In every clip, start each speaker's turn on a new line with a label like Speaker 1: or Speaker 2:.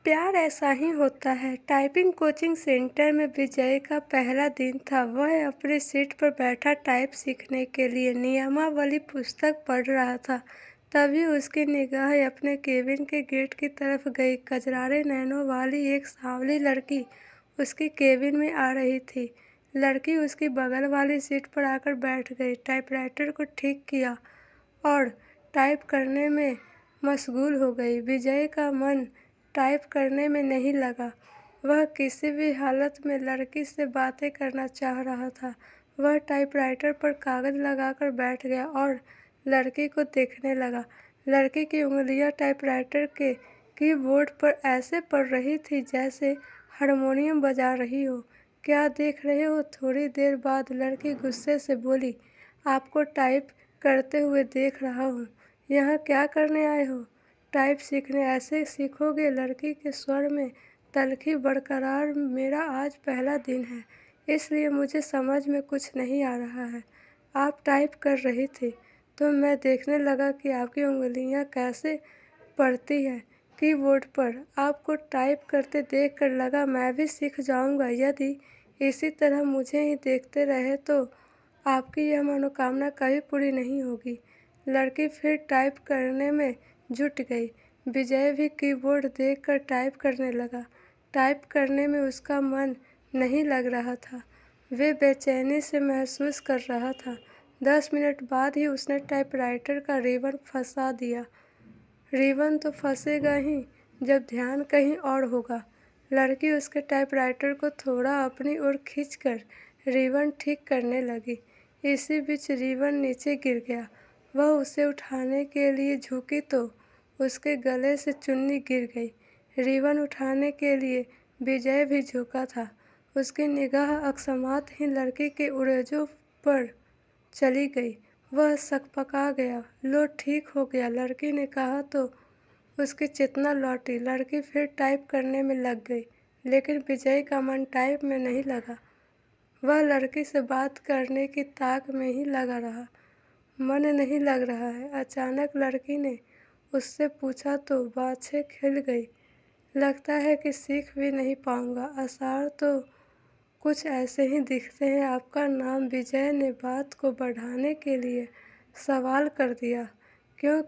Speaker 1: प्यार ऐसा ही होता है। टाइपिंग कोचिंग सेंटर में विजय का पहला दिन था। वह अपनी सीट पर बैठा टाइप सीखने के लिए नियमावली पुस्तक पढ़ रहा था। तभी उसकी निगाह अपने केबिन के गेट की तरफ गई। कजरारे नैनों वाली एक सांवली लड़की उसकी केबिन में आ रही थी। लड़की उसकी बगल वाली सीट पर आकर बैठ गई, टाइपराइटर को ठीक किया और टाइप करने में मशगूल हो गई। विजय का मन टाइप करने में नहीं लगा। वह किसी भी हालत में लड़की से बातें करना चाह रहा था। वह टाइपराइटर पर कागज लगाकर बैठ गया और लड़की को देखने लगा। लड़की की उंगलियां टाइपराइटर के कीबोर्ड पर ऐसे पड़ रही थी जैसे हारमोनियम बजा रही हो। क्या देख रहे हो? थोड़ी देर बाद लड़की गुस्से से बोली, आपको टाइप करते हुए देख रहा हूँ। यहाँ क्या करने आए हो? टाइप सीखने। ऐसे सीखोगे? लड़की के स्वर में तल्खी बरकरार। मेरा आज पहला दिन है, इसलिए मुझे समझ में कुछ नहीं आ रहा है। आप टाइप कर रही थी तो मैं देखने लगा कि आपकी उंगलियां कैसे पड़ती हैं कीबोर्ड पर। आपको टाइप करते देखकर लगा मैं भी सीख जाऊंगा। यदि इसी तरह मुझे ही देखते रहे तो आपकी यह मनोकामना कभी पूरी नहीं होगी। लड़की फिर टाइप करने में जुट गई। विजय भी कीबोर्ड देखकर टाइप करने लगा। टाइप करने में उसका मन नहीं लग रहा था। वे बेचैनी से महसूस कर रहा था। 10 मिनट बाद ही उसने टाइपराइटर का रिबन फंसा दिया। रिबन तो फंसेगा ही जब ध्यान कहीं और होगा। लड़की उसके टाइपराइटर को थोड़ा अपनी ओर खींचकर रिबन ठीक करने लगी। इसी बीच रिबन नीचे गिर गया। वह उसे उठाने के लिए झुकी तो उसके गले से चुन्नी गिर गई। रिबन उठाने के लिए विजय भी झुका था। उसकी निगाह अकस्मात ही लड़की के उड़ेजों पर चली गई। वह सकपका गया। लो, ठीक हो गया, लड़की ने कहा तो उसकी चेतना लौटी। लड़की फिर टाइप करने में लग गई, लेकिन विजय का मन टाइप में नहीं लगा। वह लड़की से बात करने की ताक में ही लगा रहा। मन नहीं लग रहा है। अचानक लड़की ने उससे पूछा तो बाछें खिल गई। लगता है कि सीख भी नहीं पाऊंगा। आसार तो कुछ ऐसे ही दिखते हैं। आपका नाम? विजय ने बात को बढ़ाने के लिए सवाल कर दिया। क्यों?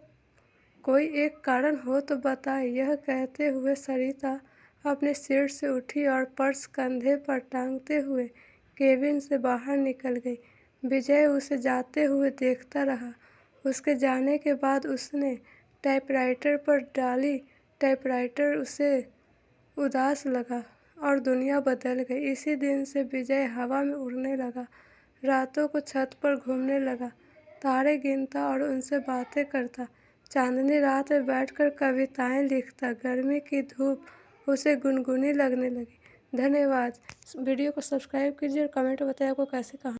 Speaker 1: कोई एक कारण हो तो बताएं। यह कहते हुए सरिता अपनी सीट से उठी और पर्स कंधे पर टांगते हुए केबिन से बाहर निकल गई। विजय उसे जाते हुए देखता रहा। उसके जाने के बाद उसने टाइपराइटर पर डाली। टाइपराइटर उसे उदास लगा और दुनिया बदल गई। इसी दिन से विजय हवा में उड़ने लगा। रातों को छत पर घूमने लगा, तारे गिनता और उनसे बातें करता। चांदनी रात में बैठकर कविताएं लिखता। गर्मी की धूप उसे गुनगुनी लगने लगी। धन्यवाद। वीडियो को सब्सक्राइब कीजिए और कमेंट में बताइए आपको कैसे कहा